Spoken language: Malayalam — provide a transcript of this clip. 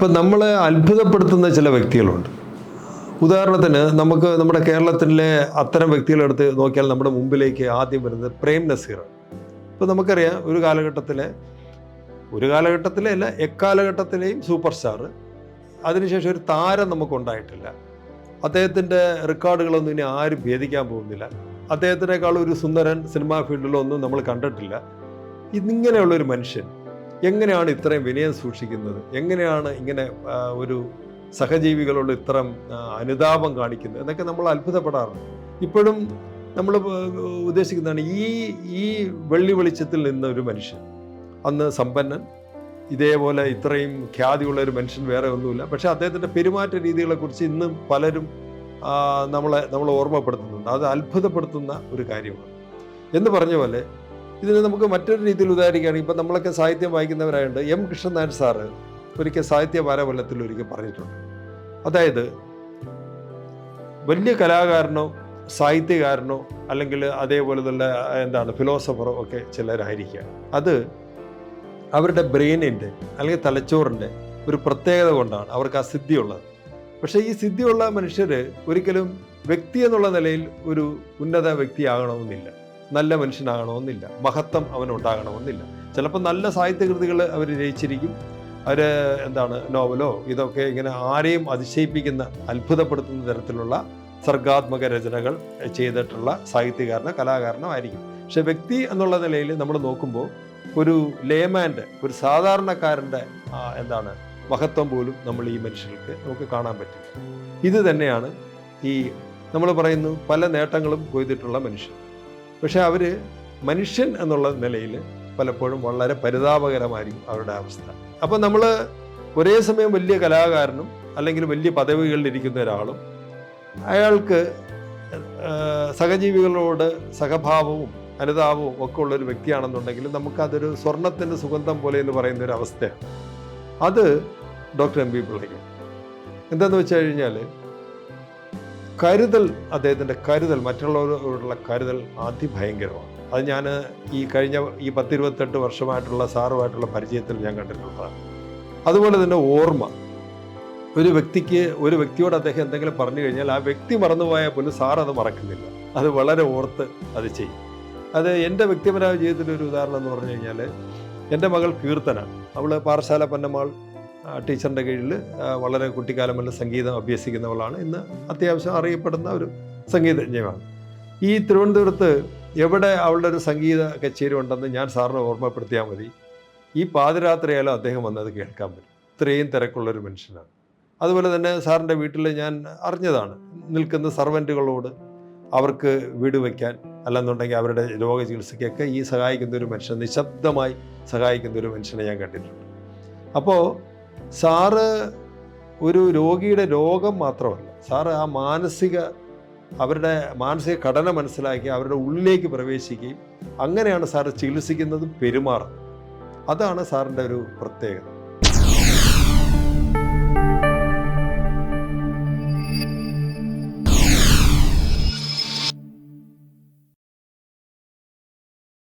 ഇപ്പം നമ്മളെ അത്ഭുതപ്പെടുത്തുന്ന ചില വ്യക്തികളുണ്ട്. ഉദാഹരണത്തിന് നമ്മുടെ കേരളത്തിലെ അത്തരം വ്യക്തികളെടുത്ത് നോക്കിയാൽ നമ്മുടെ മുമ്പിലേക്ക് ആദ്യം വരുന്നത് പ്രേം നസീറാണ്. ഇപ്പോൾ നമുക്കറിയാം ഒരു കാലഘട്ടത്തിലെ അല്ല എക്കാലഘട്ടത്തിലെയും സൂപ്പർ സ്റ്റാർ. അതിനുശേഷം ഒരു താരം നമുക്കുണ്ടായിട്ടില്ല. അദ്ദേഹത്തിൻ്റെ റെക്കോർഡുകളൊന്നും ഇനി ആരും ഭേദിക്കാൻ പോകുന്നില്ല. അദ്ദേഹത്തിനേക്കാൾ ഒരു സുന്ദരൻ സിനിമാ ഫീൽഡിലൊന്നും നമ്മൾ കണ്ടിട്ടില്ല. ഇങ്ങനെയുള്ളൊരു മനുഷ്യൻ എങ്ങനെയാണ് ഇത്രയും വിനയം സൂക്ഷിക്കുന്നത്? എങ്ങനെയാണ് ഇങ്ങനെ ഒരു സഹജീവികളോട് ഇത്തരം അനുതാപം കാണിക്കുന്നത് എന്നൊക്കെ നമ്മൾ അത്ഭുതപ്പെടാറുണ്ട്. ഇപ്പോഴും നമ്മൾ ഉദ്ദേശിക്കുന്നതാണ് ഈ വെള്ളി വെളിച്ചത്തിൽ നിന്ന ഒരു മനുഷ്യൻ, അന്ന് സമ്പന്നൻ, ഇതേപോലെ ഇത്രയും ഖ്യാതിയുള്ള ഒരു മനുഷ്യൻ വേറെ ഒന്നുമില്ല. പക്ഷേ അദ്ദേഹത്തിൻ്റെ പെരുമാറ്റ രീതികളെക്കുറിച്ച് ഇന്നും പലരും നമ്മളെ ഓർമ്മപ്പെടുത്തുന്നുണ്ട്. അത് അത്ഭുതപ്പെടുത്തുന്ന ഒരു കാര്യമാണ്. എന്ന് പറഞ്ഞ പോലെ ഇതിന് നമുക്ക് മറ്റൊരു രീതിയിൽ ഉദാഹരിക്കുകയാണെങ്കിൽ, ഇപ്പം നമ്മളൊക്കെ സാഹിത്യം വായിക്കുന്നവരായുണ്ട്. എം കൃഷ്ണനായർ സാറ് ഒരിക്കൽ സാഹിത്യ വാരവലത്തിൽ ഒരിക്കൽ പറഞ്ഞിട്ടുണ്ട്. അതായത് വലിയ കലാകാരനോ സാഹിത്യകാരനോ അല്ലെങ്കിൽ അതേപോലെ തന്നെ ഫിലോസഫറോ ഒക്കെ ചിലരായിരിക്കുക, അത് അവരുടെ ബ്രെയിനിൻ്റെ അല്ലെങ്കിൽ തലച്ചോറിൻ്റെ ഒരു പ്രത്യേകത കൊണ്ടാണ് അവർക്ക് ആ സിദ്ധിയുള്ളത്. പക്ഷേ ഈ സിദ്ധിയുള്ള മനുഷ്യർ ഒരിക്കലും വ്യക്തി എന്നുള്ള നിലയിൽ ഒരു ഉന്നത വ്യക്തിയാകണമെന്നില്ല, നല്ല മനുഷ്യനാകണമെന്നില്ല, മഹത്വം അവനുണ്ടാകണമെന്നില്ല. ചിലപ്പോൾ നല്ല സാഹിത്യകൃതികൾ അവർ രചിച്ചിരിക്കും. അവർ നോവലോ ഇതൊക്കെ ഇങ്ങനെ ആരെയും അതിശയിപ്പിക്കുന്ന അത്ഭുതപ്പെടുത്തുന്ന തരത്തിലുള്ള സർഗാത്മക രചനകൾ ചെയ്തിട്ടുള്ള സാഹിത്യകാരനോ കലാകാരനോ ആയിരിക്കും. പക്ഷെ വ്യക്തി എന്നുള്ള നിലയിൽ നമ്മൾ നോക്കുമ്പോൾ ഒരു ലേമാൻ്റെ, ഒരു സാധാരണക്കാരൻ്റെ മഹത്വം പോലും നമ്മൾ ഈ മനുഷ്യർക്ക് നമുക്ക് കാണാൻ പറ്റും. ഇത് തന്നെയാണ് നമ്മൾ പറയുന്നു പല നേട്ടങ്ങളും കൊയ്തിട്ടുള്ള മനുഷ്യൻ. പക്ഷെ അവർ മനുഷ്യൻ എന്നുള്ള നിലയിൽ പലപ്പോഴും വളരെ പരിതാപകരമായിരിക്കും അവരുടെ അവസ്ഥ. അപ്പം നമ്മൾ ഒരേ സമയം വലിയ കലാകാരനും അല്ലെങ്കിൽ വലിയ പദവികളിലിരിക്കുന്ന ഒരാളും അയാൾക്ക് സഹജീവികളോട് സഹഭാവവും അനുതാപവും ഒക്കെ ഉള്ളൊരു വ്യക്തിയാണെന്നുണ്ടെങ്കിൽ നമുക്കതൊരു സ്വർണത്തിൻ്റെ സുഗന്ധം പോലെ എന്ന് പറയുന്ന ഒരു അവസ്ഥയാണ്. അത് ഡോക്ടർ എം പി പിള്ളയ്ക്ക് എന്താണെന്ന് വെച്ച് കഴിഞ്ഞാൽ അദ്ദേഹത്തിൻ്റെ കരുതൽ, മറ്റുള്ളവരോടുള്ള കരുതൽ അതിഭയങ്കരമാണ്. അത് ഞാൻ കഴിഞ്ഞ 10-28 വർഷമായിട്ടുള്ള സാറുമായിട്ടുള്ള പരിചയത്തിൽ ഞാൻ കണ്ടിട്ടുള്ളതാണ്. അതുപോലെ തന്നെ ഓർമ്മ, ഒരു വ്യക്തിയോട് അദ്ദേഹം എന്തെങ്കിലും പറഞ്ഞു കഴിഞ്ഞാൽ ആ വ്യക്തി മറന്നുപോയാൽ പോലും സാർ അത് മറക്കുന്നില്ല, അത് വളരെ ഓർത്ത് അത് ചെയ്യും. അത് എൻ്റെ വ്യക്തിപരമായ ജീവിതത്തിൻ്റെ ഒരു ഉദാഹരണം എന്ന് പറഞ്ഞു കഴിഞ്ഞാൽ, എൻ്റെ മകൾ കീർത്തന, അവൾ പാറശാല പൊന്നമ്മാൾ ടീച്ചറിൻ്റെ കീഴിൽ വളരെ കുട്ടിക്കാലം മുതൽ സംഗീതം അഭ്യസിക്കുന്നവളാണ്. ഇന്ന് അത്യാവശ്യം അറിയപ്പെടുന്ന ഒരു സംഗീതജ്ഞയാണ്. ഈ തിരുവനന്തപുരത്ത് എവിടെ അവളുടെ ഒരു സംഗീത കച്ചേരി ഉണ്ടെന്ന് ഞാൻ സാറിനെ ഓർമ്മപ്പെടുത്തിയാൽ മതി, ഈ പാതിരാത്രിയായാലും അദ്ദേഹം വന്നത് കേൾക്കാൻ പറ്റും. ഇത്രയും തിരക്കുള്ളൊരു മനുഷ്യനാണ്. അതുപോലെ തന്നെ സാറിൻ്റെ വീട്ടിൽ ഞാൻ അറിഞ്ഞതാണ്, നിൽക്കുന്ന സർവൻറ്റുകളോട് അവർക്ക് വീട് വയ്ക്കാൻ അല്ലെന്നുണ്ടെങ്കിൽ അവരുടെ രോഗചികിത്സയ്ക്കൊക്കെ സഹായിക്കുന്ന ഒരു മനുഷ്യൻ, നിശബ്ദമായി സഹായിക്കുന്ന ഒരു മനുഷ്യനെ ഞാൻ കണ്ടിട്ടുണ്ട്. അപ്പോൾ സാറ് ഒരു രോഗിയുടെ രോഗം മാത്രമല്ല, സാറ് അവരുടെ മാനസിക ഘടന മനസ്സിലാക്കി അവരുടെ ഉള്ളിലേക്ക് പ്രവേശിക്കുകയും അങ്ങനെയാണ് സാറ് ചികിത്സിക്കുന്നതും പെരുമാറുന്നത്. അതാണ് സാറിൻ്റെ ഒരു പ്രത്യേകത.